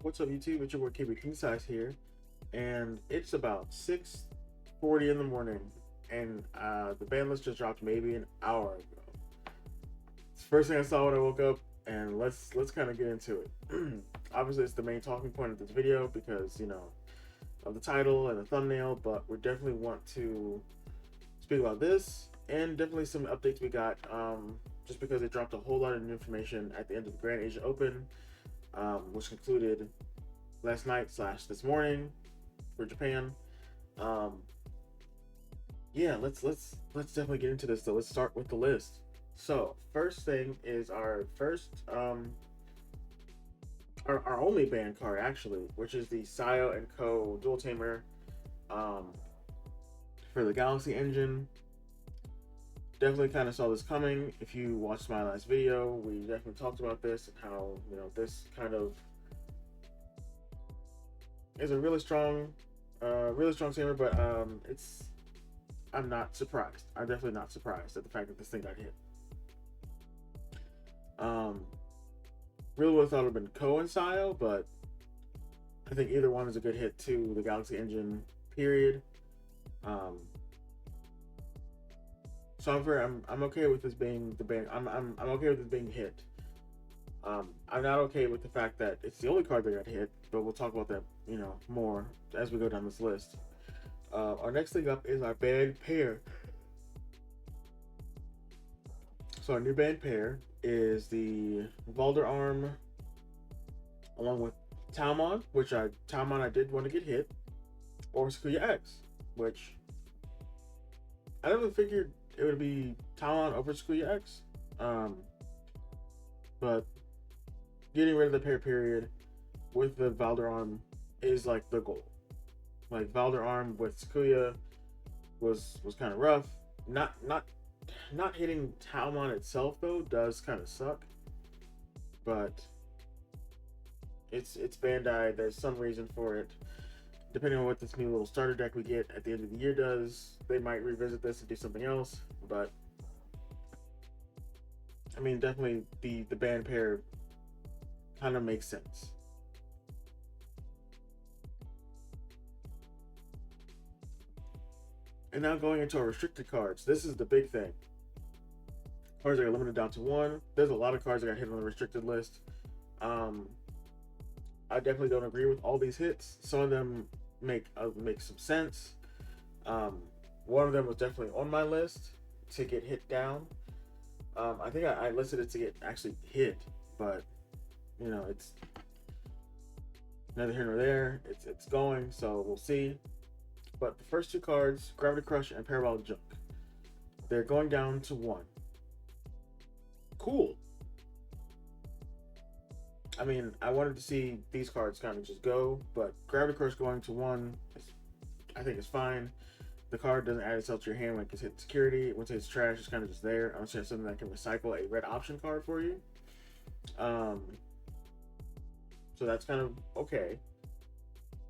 What's up, YouTube? It's your boy KB King Size here, and it's about 6:40 in the morning, and the ban list just dropped maybe an hour ago. It's the first thing I saw when I woke up, and let's kind of get into it. Obviously, it's the main talking point of this video because of the title and the thumbnail, but we definitely want to speak about this and definitely some updates we got. Just because they dropped a whole lot of new information at the end of the Grand Asia Open, which concluded last night slash this morning for Japan. Um, yeah, let's definitely get into this though. Let's start with the list. So first thing is our first our only banned card actually, which is the Sayo and Co. Dual Tamer um, for the Galaxy engine. Definitely kind of saw this coming. If you watched my last video, we definitely talked about this and how this kind of is a really strong tamer, but I'm not surprised. I'm definitely not surprised at the fact that this thing got hit. Really would have thought it would have been Ko and Sayo, but I think either one is a good hit to the Galaxy engine. Period. So I'm okay with this being the ban. I'm okay with this being hit. I'm not okay with the fact that it's the only card that got hit, but we'll talk about that more as we go down this list. Our next thing up is our banned pair. So our new banned pair is the Valder Arm along with Talmon, Talmon I did want to get hit, or Sakuya X, which I never figured it would be Talmon over Sakuya X. But getting rid of the pair period with the Valder Arm is like the goal. Like Valder Arm with Sakuya was kind of rough. Not hitting Talmon itself though does kind of suck, but it's Bandai. There's some reason for it. Depending on what this new little starter deck we get at the end of the year does, they might revisit this and do something else. But I mean, definitely the band pair kind of makes sense. And now going into our restricted cards, this is the big thing. Cards are limited down to one. There's a lot of cards that got hit on the restricted list. I definitely don't agree with all these hits. Some of them make some sense. One of them was definitely on my list to get hit down. I think I listed it to get actually hit, but it's neither here nor there. It's going, so we'll see. But the first two cards, Gravity Crush and Parabolic Junk, they're going down to one. Cool. I mean, I wanted to see these cards kind of just go, but Gravity Crush going to one, I think is fine. The card doesn't add itself to your hand when it gets hit security. Once it's trash, it's kind of just there. I'm sure something that can recycle a red option card for you. So that's kind of okay.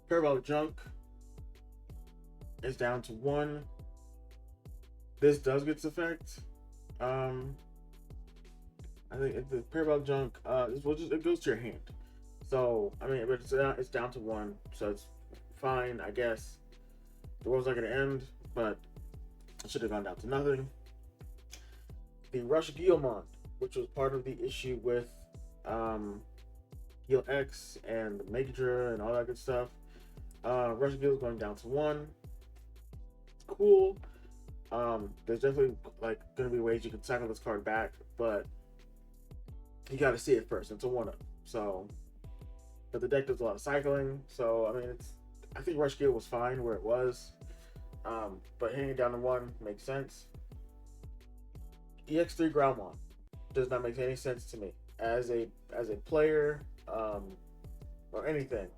Parabolic Junk is down to one. This does get its effect. I think the Parabolic Junk, it goes to your hand. So I mean, but it's down to one, so it's fine, I guess. The world's not gonna end, but it should have gone down to nothing. The Rush Guillemon, which was part of the issue with Gil X and Megadra and all that good stuff. Rush Gil is going down to one. Cool. There's definitely gonna be ways you can cycle this card back, but you got to see it first. It's a one-up. So, but the deck does a lot of cycling. So I mean, I think Rush Gil was fine where it was, but hitting it down to one makes sense. EX3 Groundmon does not make any sense to me as a player or anything,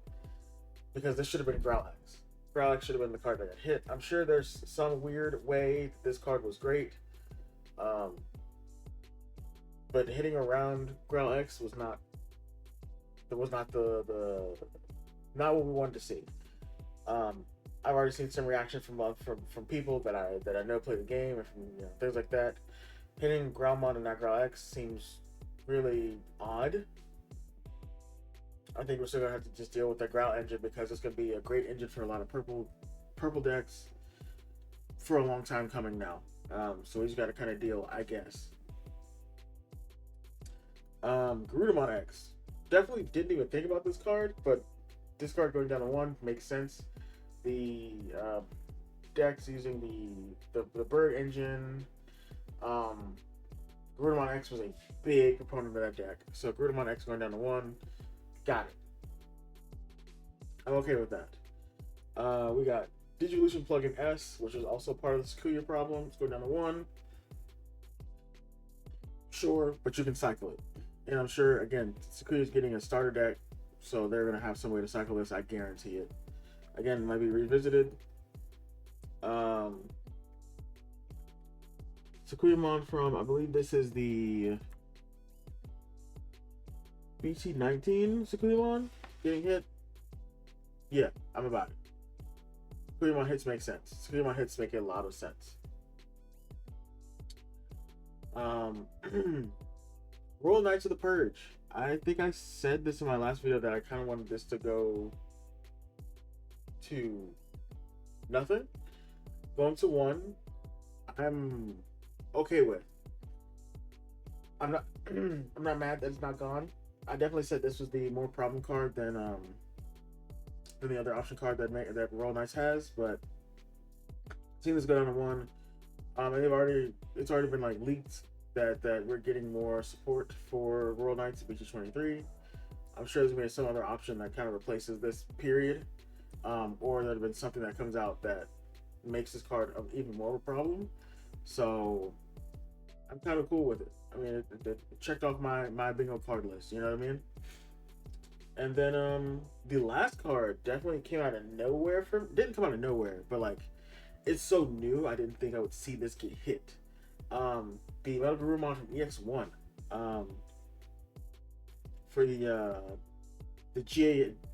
because this should have been Growlix. Growlix should have been the card that got hit. I'm sure there's some weird way this card was great. But hitting around Growlix was not the not what we wanted to see. I've already seen some reaction from people that I know play the game and from things like that. Hitting Groundmon and not Growlix seems really odd. I think we're still gonna have to just deal with the Growl engine because it's gonna be a great engine for a lot of purple decks for a long time coming now. So we just got to kind of deal, I guess. Garudamon X. Definitely didn't even think about this card, but this card going down to one makes sense. The decks using the bird engine. Garudamon X was a big proponent of that deck, so Garudamon X going down to one, got it. I'm okay with that. We got Digivolution Plugin S, which is also part of the Sakuya problem. It's going down to one. Sure, but you can cycle it. And I'm sure, again, Sakuya's getting a starter deck, so they're going to have some way to cycle this. I guarantee it. Again, it might be revisited. Sakuyamon from, I believe this is the BT19 Sakuyamon getting hit. Yeah, I'm about it. Sakuyamon hits make sense. Sakuyamon hits make a lot of sense. Royal Knights of the Purge. I think I said this in my last video that I kind of wanted this to go to nothing. Going to one, I'm okay with. I'm not. I'm not mad that it's not gone. I definitely said this was the more problem card than the other option card that Royal Knights has, but seeing this go down to one, and it's already been like leaked that we're getting more support for Royal Knights at BG23. I'm sure there's gonna be some other option that kind of replaces this period, or there'll been something that comes out that makes this card even more of a problem. So I'm kind of cool with it. I mean, it checked off my bingo card list. You know what I mean? And then the last card definitely came out of nowhere. Didn't come out of nowhere, but like it's so new. I didn't think I would see this get hit. The Metal Garurumon from EX1. For the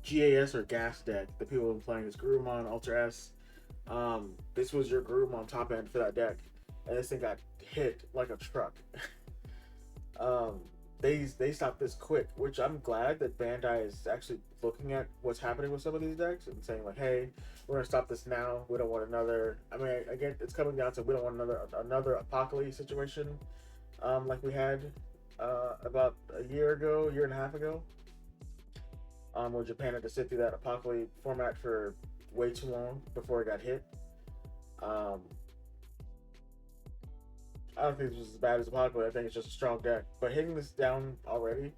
GAS or gas deck, the people have been playing this Garurumon Ultra S. This was your Garurumon top end for that deck, and this thing got hit like a truck. They stopped this quick, which I'm glad that Bandai is actually looking at what's happening with some of these decks and saying like, hey, we're gonna stop this now. We don't want another. I mean, again, it's coming down to we don't want another Apocalypse situation, like we had about a year and a half ago, where Japan had to sit through that Apocalypse format for way too long before it got hit. I don't think it's as bad as Apocalypse. I think it's just a strong deck. But hitting this down already,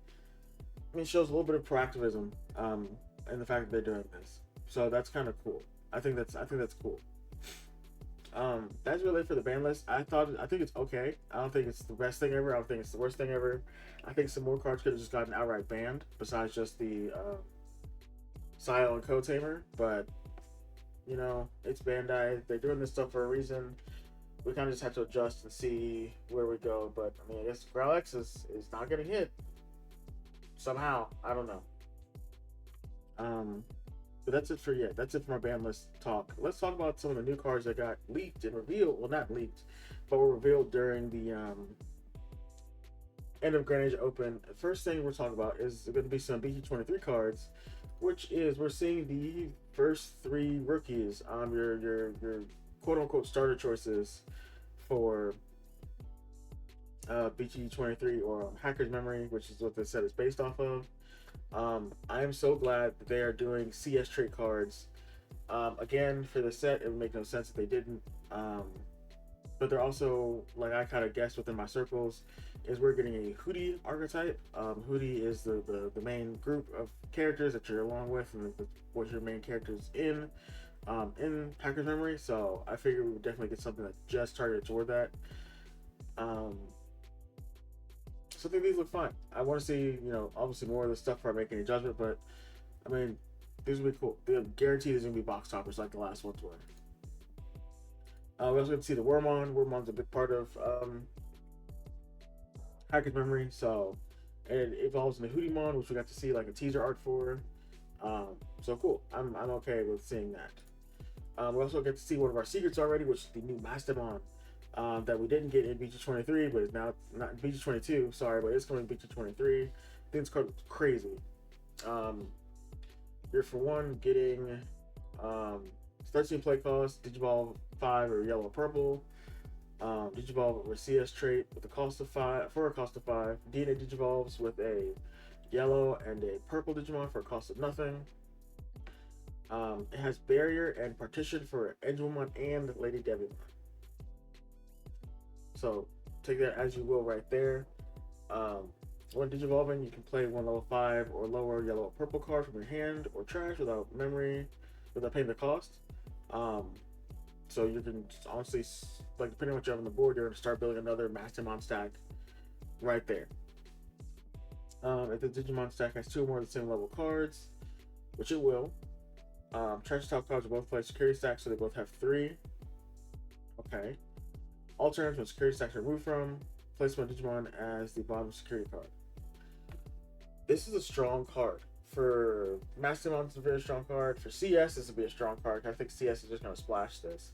I mean, shows a little bit of proactivism, and the fact that they're doing this. So that's kind of cool. I think that's cool. That's really it for the ban list. I think it's okay. I don't think it's the best thing ever. I don't think it's the worst thing ever. I think some more cards could have just gotten outright banned, besides just the Sile and Code Tamer. But you know, it's Bandai. They're doing this stuff for a reason. We kind of just have to adjust and see where we go. But I mean, I guess Growlix is not getting hit somehow. I don't know. But that's it for my ban list talk. Let's talk about some of the new cards that got leaked and revealed. Well, not leaked, but were revealed during the end of Grand Age Open. The first thing we're talking about is going to be some BT23 cards, which is we're seeing the first three rookies, your quote unquote starter choices for BT23 or Hacker's Memory, which is what this set is based off of. I am so glad that they are doing CS trait cards. Again, for the set, it would make no sense if they didn't. But they're also, like I kind of guessed within my circles, is we're getting a Hootie archetype. Hootie is the main group of characters that you're along with, and what your main characters in Hacker's Memory. So I figured we would definitely get something that just targeted toward that. So I think these look fine. I want to see, obviously more of the stuff before I make any judgment, but I mean, these will be cool. They're guaranteed there's gonna be box toppers like the last ones were. We also get to see the Wormmon. Wormmon's a big part of Hacker's Memory, so it evolves into Hootiemon, which we got to see like a teaser art for. So cool. I'm okay with seeing that. We also get to see one of our secrets already, which is the new Mastamon. That we didn't get in BG23, but it's now not BG22. Sorry, but it's coming in BG23. I think it's called crazy. Um, you're for one getting 13 play cost, Digiball 5 or yellow or purple. Digivolve or CS trait with a cost of 5 for a cost of 5. DNA Digivolves with a yellow and a purple Digimon for a cost of nothing. It has barrier and partition for Angelmon and Lady Devimon. So take that as you will right there. When Digivolving, you can play one level 5 or lower yellow or purple card from your hand or trash without memory, without paying the cost. So you can honestly, like depending on what you have on the board, you're going to start building another Mastermon stack right there. If the Digimon stack has 2 or more of the same level cards, which it will, trash top cards will both play security stacks, so they both have 3. Okay. All turns when security stacks are removed from, place one Digimon as the bottom security card. This is a strong card. For Mastermon, it's a very strong card. For CS, this would be a strong card. I think CS is just going to splash this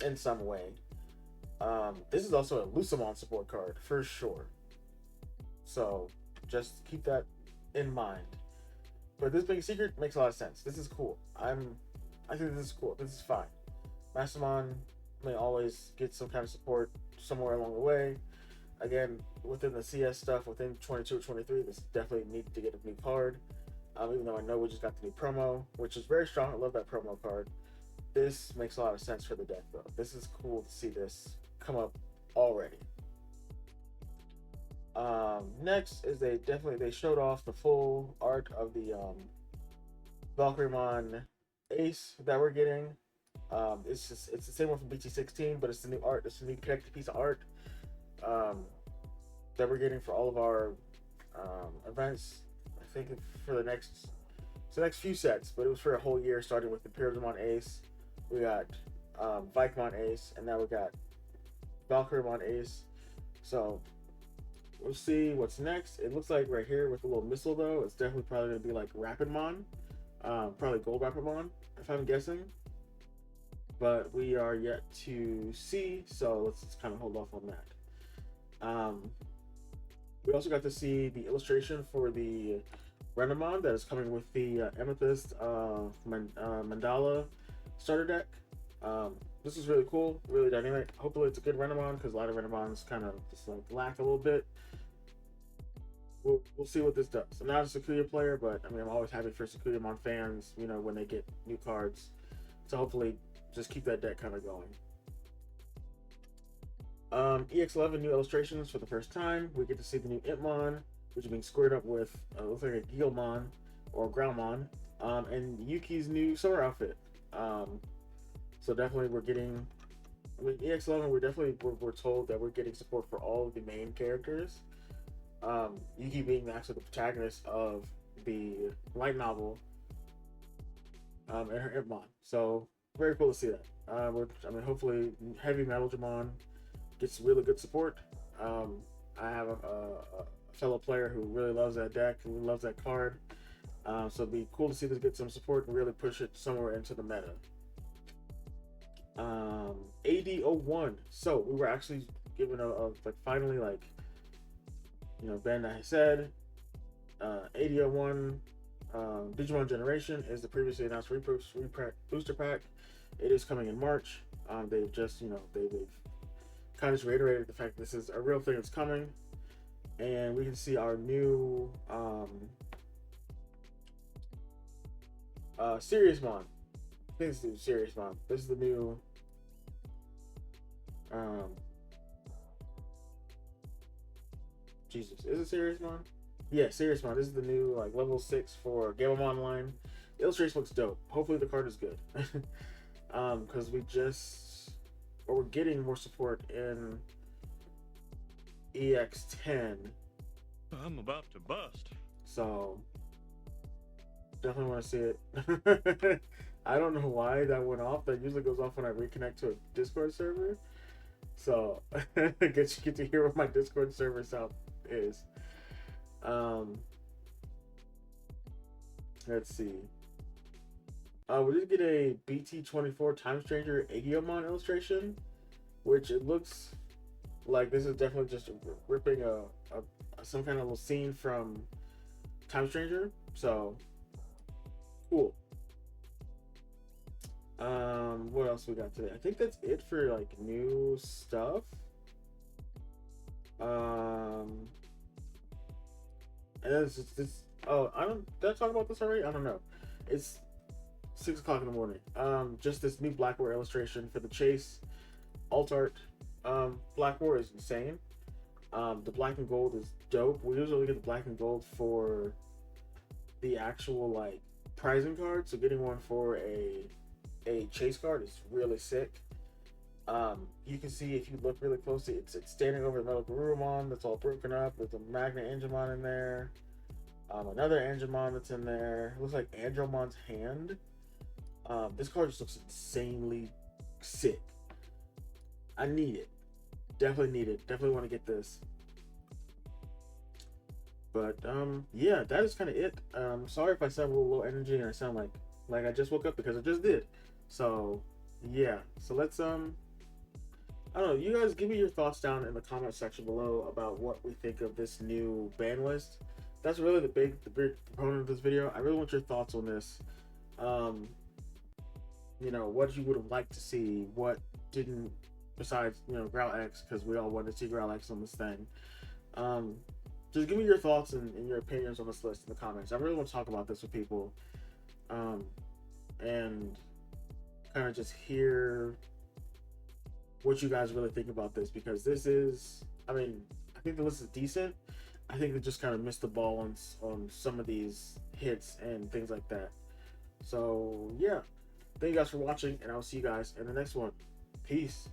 in some way. This is also a Lucamon support card, for sure. So, just keep that in mind. But this being secret makes a lot of sense. This is cool. I think this is cool. This is fine. Mastermon may always get some kind of support somewhere along the way. Again, within the CS stuff, within 22 or 23, this definitely needs to get a new card. Even though I know we just got the new promo, which is very strong. I love that promo card. This makes a lot of sense for the deck, though. This is cool to see this come up already. Next is they showed off the full art of the Valkyremon Ace that we're getting. It's the same one from BT16, but it's the new art. It's a new connected piece of art that we're getting for all of our events. I think for the next few sets, but it was for a whole year, starting with the Pyramon Ace. We got Vikemon Ace, and now we got Valkyremon Ace. So we'll see what's next. It looks like right here with the little missile, though, it's definitely probably going to be like Rapidmon. Probably Gold Rapidmon, if I'm guessing. But we are yet to see, so let's just kind of hold off on that. We also got to see the illustration for the Renamon that is coming with the Amethyst Mandala starter deck. This is really cool, really dynamic. Hopefully it's a good Renamon, because a lot of Renamons kind of just like lack a little bit. We'll see what this does. I'm not a Sakuya player, but I mean, I'm always happy for Sakuyamon fans, you know, when they get new cards. So hopefully just keep that deck kind of going. EX11 new illustrations for the first time. We get to see the new Impmon, which is being squared up with looks like a Guilmon or Groundmon, and Yuki's new summer outfit. So definitely we're getting, I mean, EX11, we're told that we're getting support for all of the main characters. Yuki being actually the protagonist of the light novel, and her Impmon. So very cool to see that. I mean, hopefully Heavy Metal Jamon gets really good support. I have a fellow player who really loves that deck, who loves that card. So it'd be cool to see this get some support and really push it somewhere into the meta. AD01. So we were actually given like finally, like, you know, Bandai said AD01 Digimon Generation is the previously announced reprint booster pack. It is coming in March. They've just, you know, they've kind of just reiterated the fact that this is a real thing that's coming, and we can see our new Seriousmon. I think this is Seriousmon. This is the new Jesus, is it Seriousmon? Yeah, Seriousmon. This is the new like level 6 for Game of Online. The illustration looks dope. Hopefully the card is good. Because we're getting more support in EX10. I'm about to bust. So definitely want to see it. I don't know why that went off. That usually goes off when I reconnect to a Discord server. So get to hear what my Discord server sound is. Let's see. We did get a BT24 Time Stranger Agiomon illustration, which it looks like this is definitely just ripping some kind of little scene from Time Stranger. So cool. What else we got today? I think that's it for like new stuff. Um, and then this. Oh, I don't. Did I talk about this already? I don't know. It's 6 o'clock in the morning. Just this new Black War illustration for the Chase alt art. Black War is insane. The black and gold is dope. We usually get the black and gold for the actual like prizing card. So getting one for a chase card is really sick. You can see if you look really closely, it's standing over the metal Garurumon that's all broken up. There's a Magna Angemon in there. Another Angemon that's in there. It looks like Andromon's hand. This card just looks insanely sick. I need it. Definitely need it. Definitely want to get this. But yeah, that is kind of it. Sorry if I sound a little low energy and I sound like I just woke up, because I just did. So yeah. So let's I don't know. You guys give me your thoughts down in the comment section below about what we think of this new ban list. That's really the big proponent of this video. I really want your thoughts on this. You know, what you would have liked to see, what didn't, besides, you know, Growl X, because we all wanted to see Growl X on this thing. Just give me your thoughts and your opinions on this list in the comments. I really want to talk about this with people, and kind of just hear what you guys really think about this, because this is, I mean, I think the list is decent. I think they just kind of missed the ball on some of these hits and things like that. So yeah, thank you guys for watching, and I'll see you guys in the next one. Peace.